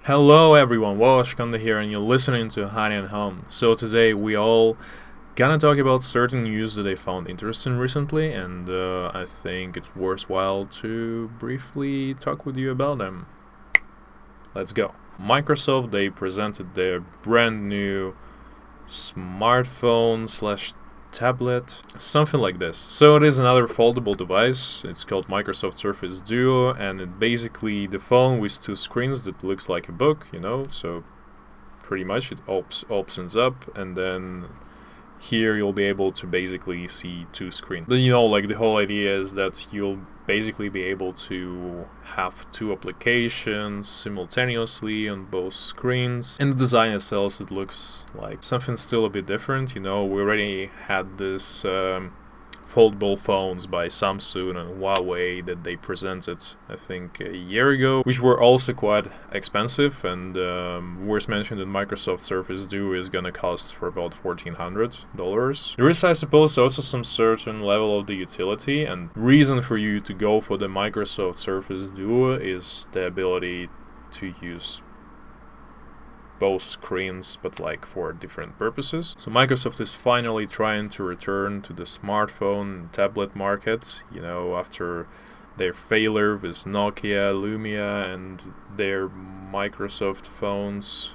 Hello everyone, Washkanda here and you're listening to Honey and Home. So today we all gonna talk about certain news that I found interesting recently, and I think it's worthwhile to briefly talk with you about them. Let's go. Microsoft, they presented their brand new smartphone slash tablet, something like this. So it is another foldable device. It's called Microsoft Surface Duo, and it basically the phone with two screens that looks like a book, so pretty much it opens up, and then here you'll be able to basically see two screens. But like the whole idea is that you'll basically be able to have two applications simultaneously on both screens. In the design itself, it looks like something still a bit different. We already had this foldable phones by Samsung and Huawei that they presented, I think, a year ago, which were also quite expensive, and worth mentioning that Microsoft Surface Duo is gonna cost for about $1,400. There is, I suppose, also some certain level of the utility, and reason for you to go for the Microsoft Surface Duo is the ability to use both screens, but like for different purposes. So Microsoft is finally trying to return to the smartphone and tablet market, after their failure with Nokia, Lumia, and their Microsoft phones.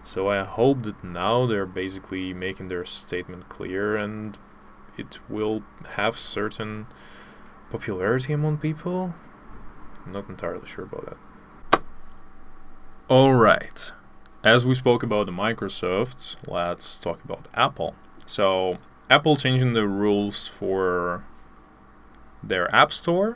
So I hope that now they're basically making their statement clear, and it will have certain popularity among people. I'm not entirely sure about that. Alright, as we spoke about the Microsoft, let's talk about Apple. So, Apple changing the rules for their App Store.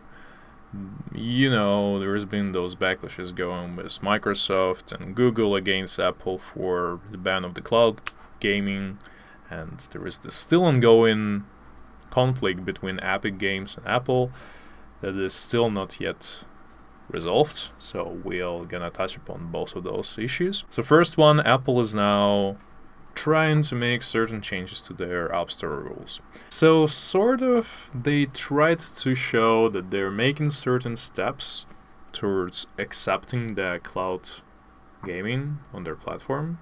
There's been those backlashes going with Microsoft and Google against Apple for the ban of the cloud gaming, and there is this still ongoing conflict between Epic Games and Apple that is still not yet resolved, so we're gonna touch upon both of those issues. So first one, Apple is now trying to make certain changes to their App Store rules. So they tried to show that they're making certain steps towards accepting the cloud gaming on their platform,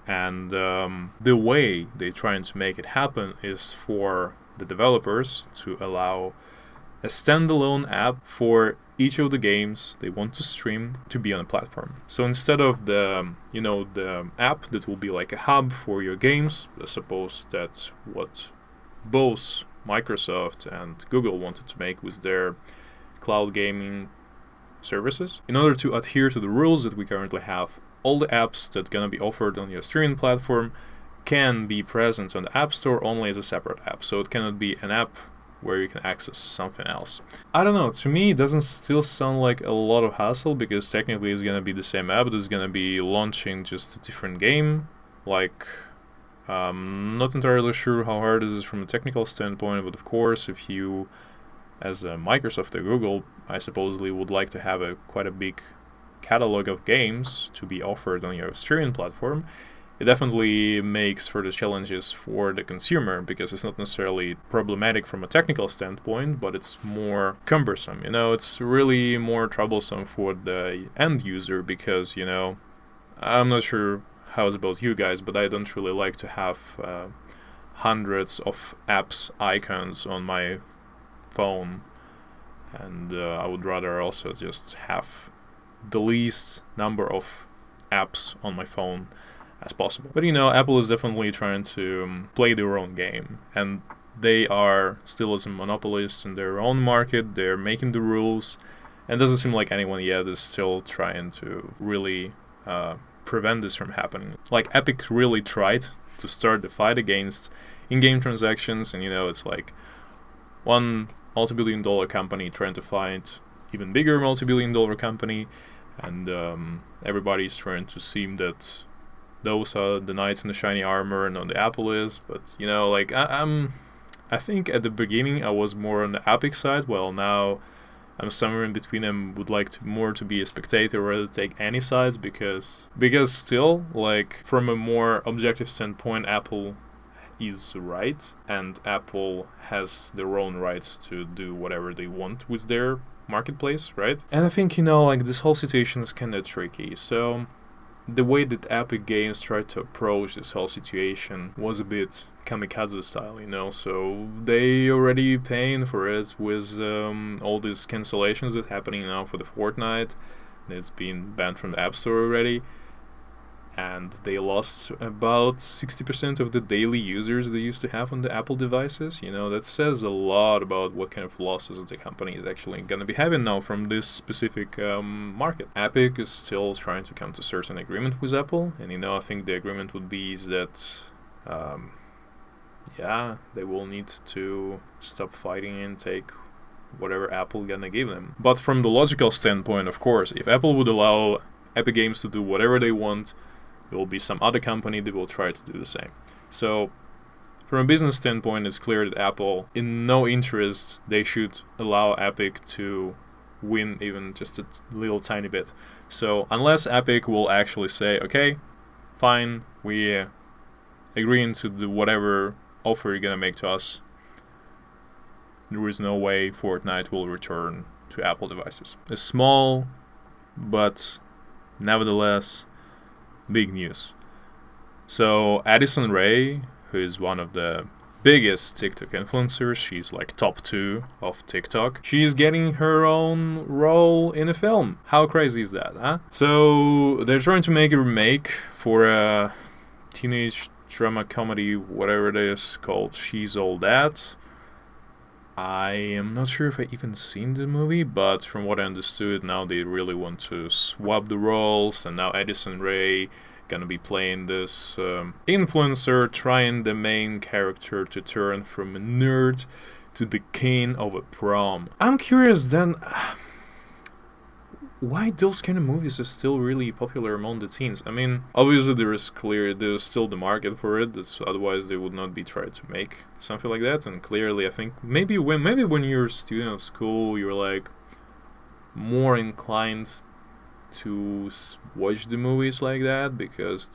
and the way they're trying to make it happen is for the developers to allow a standalone app for each of the games they want to stream to be on a platform. So instead of the app that will be like a hub for your games, I suppose that's what both Microsoft and Google wanted to make with their cloud gaming services. In order to adhere to the rules that we currently have, all the apps that gonna be offered on your streaming platform can be present on the App Store only as a separate app. So it cannot be an app where you can access something else. I don't know, to me it doesn't still sound like a lot of hassle, because technically it's gonna be the same app that's gonna be launching just a different game. Not entirely sure how hard this is from a technical standpoint, but of course if you, as a Microsoft or Google, I supposedly would like to have quite a big catalog of games to be offered on your streaming platform, it definitely makes for the challenges for the consumer, because it's not necessarily problematic from a technical standpoint, but it's more cumbersome. It's really more troublesome for the end user, because, I'm not sure how it's about you guys, but I don't really like to have hundreds of apps icons on my phone, and I would rather also just have the least number of apps on my phone as possible. But Apple is definitely trying to play their own game, and they are still as a monopolist in their own market. They're making the rules, and it doesn't seem like anyone yet is still trying to really prevent this from happening. Like Epic really tried to start the fight against in-game transactions, and it's like one multi-billion-dollar company trying to fight even bigger multi-billion-dollar company, and everybody's trying to seem that those are the knights in the shiny armor and on the Apple is. But I think at the beginning I was more on the Epic side, while now I'm somewhere in between and would like to be a spectator rather than take any sides, because still, like, from a more objective standpoint, Apple is right, and Apple has their own rights to do whatever they want with their marketplace, right? And I think, you know, like this whole situation is kind of tricky. So the way that Epic Games tried to approach this whole situation was a bit kamikaze style, you know, so they already paying for it with all these cancellations that happening now for the Fortnite. It's been banned from the App Store already, and they lost about 60% of the daily users they used to have on the Apple devices. You know, that says a lot about what kind of losses the company is actually going to be having now from this specific market. Epic is still trying to come to certain agreement with Apple, and, you know, I think the agreement would be is that they will need to stop fighting and take whatever Apple gonna give them. But from the logical standpoint, of course, if Apple would allow Epic Games to do whatever they want, there will be some other company that will try to do the same. So from a business standpoint, it's clear that Apple, in no interest, they should allow Epic to win even just a little tiny bit. So unless Epic will actually say, okay, fine, we agreeing to do whatever offer you're gonna make to us, there is no way Fortnite will return to Apple devices. It's small, but nevertheless, big news. So Addison Rae, who is one of the biggest TikTok influencers, she's like top 2 of TikTok, she's getting her own role in a film. How crazy is that, huh? So they're trying to make a remake for a teenage drama comedy, whatever it is, called She's All That. I am not sure if I even seen the movie, but from what I understood, now they really want to swap the roles, and now Addison Rae gonna be playing this influencer, trying the main character to turn from a nerd to the king of a prom. I'm curious then, why those kind of movies are still really popular among the teens? I mean, obviously there's still the market for it. Otherwise they would not be trying to make something like that. And clearly, I think maybe when you're a student of school, you're like more inclined to watch the movies like that because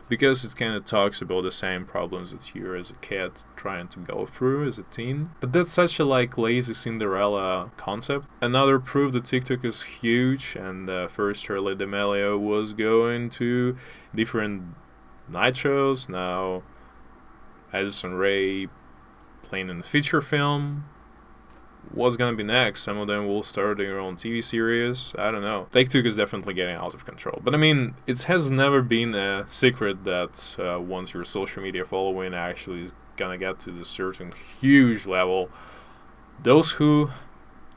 it kind of talks about the same problems that you're as a kid trying to go through as a teen. But that's such a like lazy Cinderella concept. Another proof that TikTok is huge, and first Charli D'Amelio was going to different night shows. Now Addison Rae playing in a feature film. What's gonna be next? Some of them will start their own TV series. I don't know. TikTok is definitely getting out of control. But I mean, it has never been a secret that once your social media following actually is gonna get to this certain huge level, those who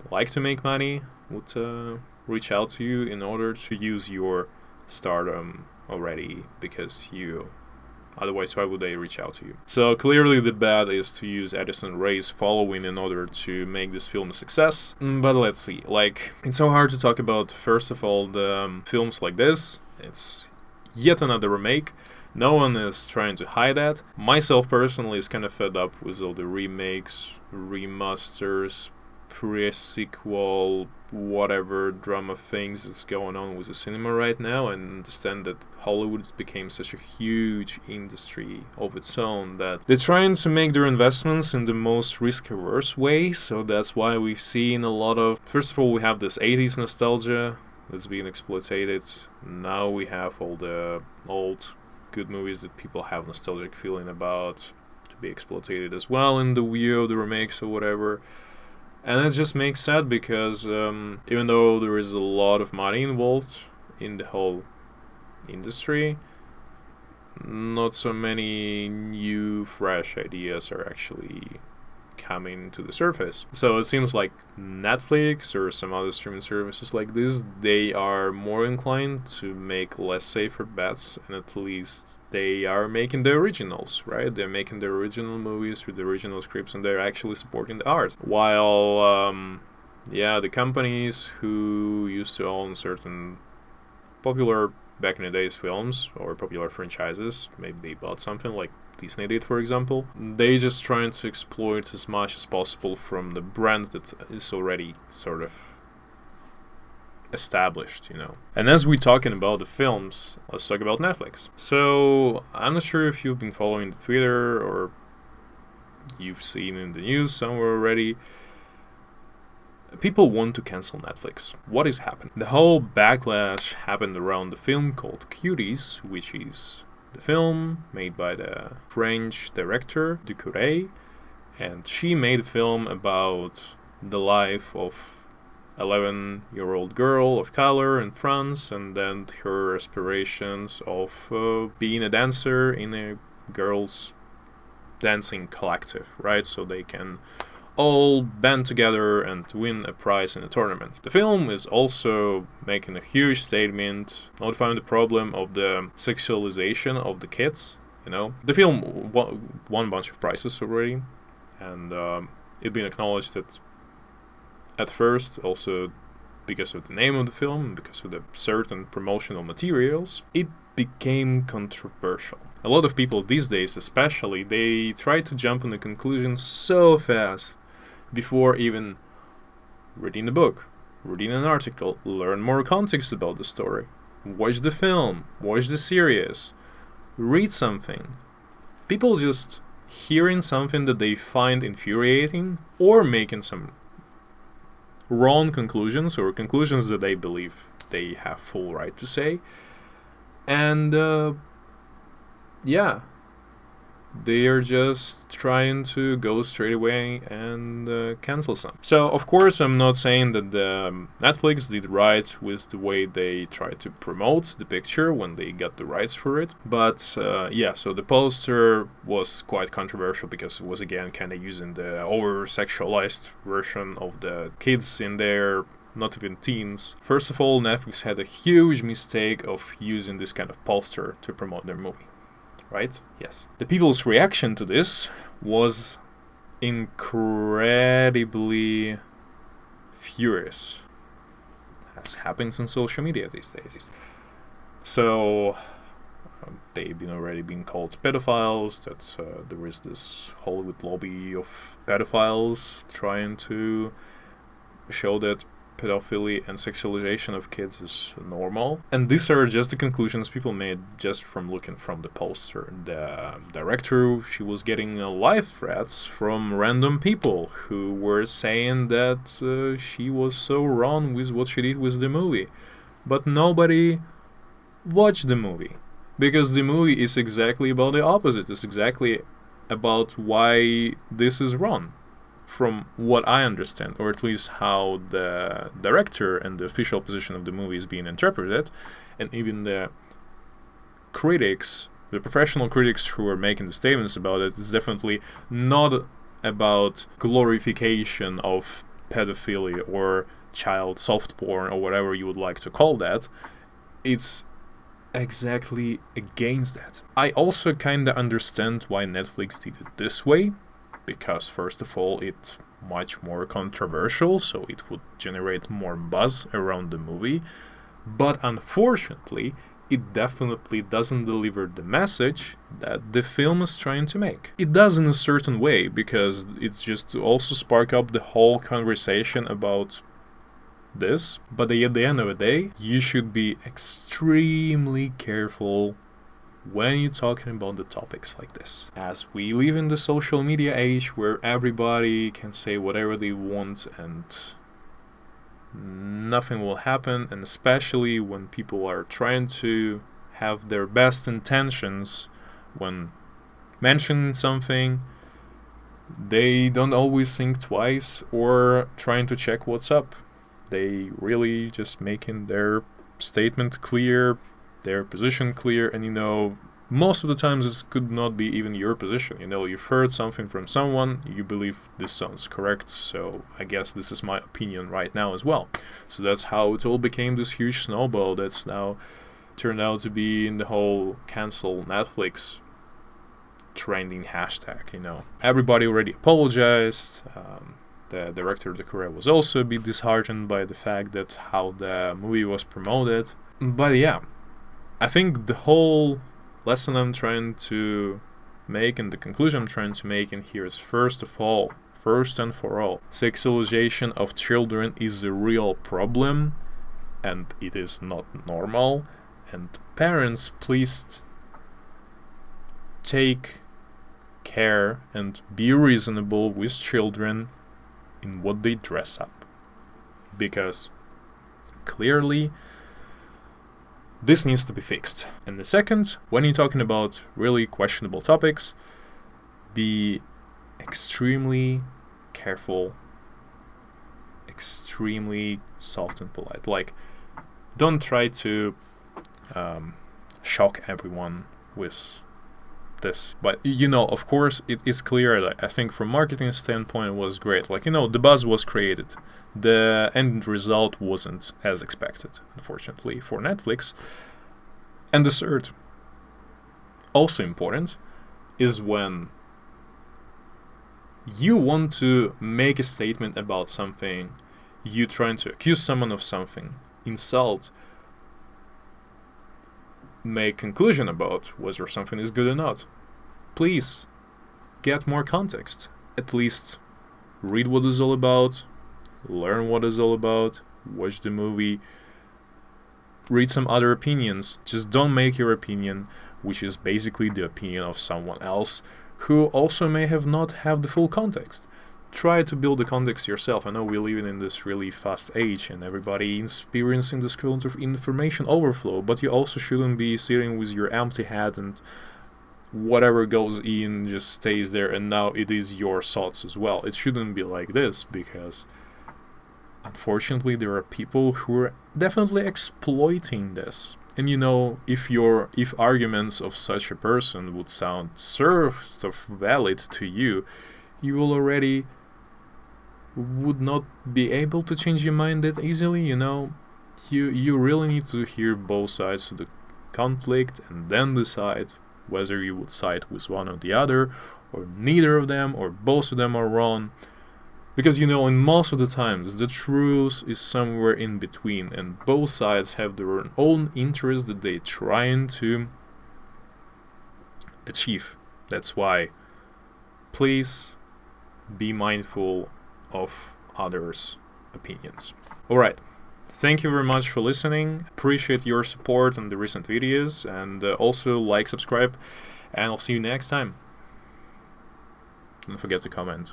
like to make money would reach out to you in order to use your stardom already, because otherwise, why would they reach out to you? So clearly the bet is to use Addison Rae's following in order to make this film a success. But let's see. Like, it's so hard to talk about, first of all, the films like this. It's yet another remake. No one is trying to hide that. Myself personally is kind of fed up with all the remakes, remasters, pre-sequel, whatever drama things that's going on with the cinema right now, and understand that Hollywood became such a huge industry of its own that they're trying to make their investments in the most risk-averse way. So that's why we've seen a lot of, first of all, we have this 80s nostalgia that's being exploited. Now we have all the old good movies that people have nostalgic feeling about to be exploited as well in the view of the remakes or whatever. And it just makes sad because even though there is a lot of money involved in the whole industry, not so many new, fresh ideas are actually coming to the surface. So it seems like Netflix or some other streaming services like this, they are more inclined to make less safer bets, and at least they are making the originals, right? They're making the original movies with the original scripts, and they're actually supporting the art. While, the companies who used to own certain popular back in the days films or popular franchises, maybe they bought something like Disney did, for example, they just trying to exploit as much as possible from the brand that is already sort of established, you know. And as we're talking about the films, let's talk about Netflix. So I'm not sure if you've been following the Twitter or you've seen in the news somewhere already, People want to cancel Netflix. What is happening? The whole backlash happened around the film called Cuties, which is the film made by the French director Rae, and she made a film about the life of 11-year-old girl of color in France, and then her aspirations of being a dancer in a girls' dancing collective, right? So they can all band together and win a prize in a tournament. The film is also making a huge statement, notifying the problem of the sexualization of the kids. The film won a bunch of prizes already, and it's been acknowledged that at first, also because of the name of the film, because of the certain promotional materials, it became controversial. A lot of people these days especially, they try to jump on the conclusion so fast before even reading the book, reading an article, learn more context about the story, watch the film, watch the series, read something. People just hearing something that they find infuriating or making some wrong conclusions or conclusions that they believe they have full right to say. And they are just trying to go straight away and cancel some. So, of course, I'm not saying that Netflix did right with the way they tried to promote the picture when they got the rights for it. But, so the poster was quite controversial because it was, again, kind of using the over-sexualized version of the kids in there, not even teens. First of all, Netflix had a huge mistake of using this kind of poster to promote their movie. Right? Yes. The people's reaction to this was incredibly furious, as happens on social media these days. So they've already been called pedophiles. That there is this Hollywood lobby of pedophiles trying to show that pedophilia and sexualization of kids is normal. And these are just the conclusions people made just from looking from the poster. The director, she was getting life threats from random people who were saying that she was so wrong with what she did with the movie. But nobody watched the movie, because the movie is exactly about the opposite. It's exactly about why this is wrong, from what I understand, or at least how the director and the official position of the movie is being interpreted, and even the critics, the professional critics who are making the statements about it, is definitely not about glorification of pedophilia or child soft porn or whatever you would like to call that. It's exactly against that. I also kinda understand why Netflix did it this way, because first of all, it's much more controversial, so it would generate more buzz around the movie. But unfortunately, it definitely doesn't deliver the message that the film is trying to make. It does in a certain way, because it's just to also spark up the whole conversation about this. But at the end of the day, you should be extremely careful when you're talking about the topics like this. As we live in the social media age where everybody can say whatever they want and nothing will happen, and especially when people are trying to have their best intentions when mentioning something, they don't always think twice or trying to check what's up. They really just making their statement clear, their position clear, and most of the times this could not be even your position. You've heard something from someone, you believe this sounds correct, so I guess this is my opinion right now as well. So that's how it all became this huge snowball that's now turned out to be in the whole cancel Netflix trending hashtag. Everybody already apologized. The director of the Korea was also a bit disheartened by the fact that how the movie was promoted. But yeah, I think the whole lesson I'm trying to make and the conclusion I'm trying to make in here is first and for all, sexualization of children is a real problem and it is not normal. And parents, please take care and be reasonable with children in what they dress up. because clearly this needs to be fixed. And the second, when you're talking about really questionable topics, be extremely careful, extremely soft and polite. Like, don't try to shock everyone with this. But of course, it is clear that I think from marketing standpoint it was great. Like, the buzz was created. The end result wasn't as expected, unfortunately, for Netflix. And the third, also important, is when you want to make a statement about something, you trying to accuse someone of something, insult, make conclusion about whether something is good or not. Please get more context. At least read what it's all about, learn what it's all about, watch the movie, read some other opinions. Just don't make your opinion, which is basically the opinion of someone else who also may not have the full context. Try to build the context yourself. I know we're living in this really fast age and everybody experiencing this kind of information overflow, but you also shouldn't be sitting with your empty head and whatever goes in just stays there and now it is your thoughts as well. It shouldn't be like this, because unfortunately there are people who are definitely exploiting this. And if arguments of such a person would sound sort of valid to you, you will already would not be able to change your mind that easily. You really need to hear both sides of the conflict and then decide whether you would side with one or the other, or neither of them, or both of them are wrong. Because in most of the times the truth is somewhere in between, and both sides have their own interests that they're trying to achieve. That's why please be mindful of others' opinions. Alright, thank you very much for listening. Appreciate your support on the recent videos, and also like, subscribe, and I'll see you next time. Don't forget to comment.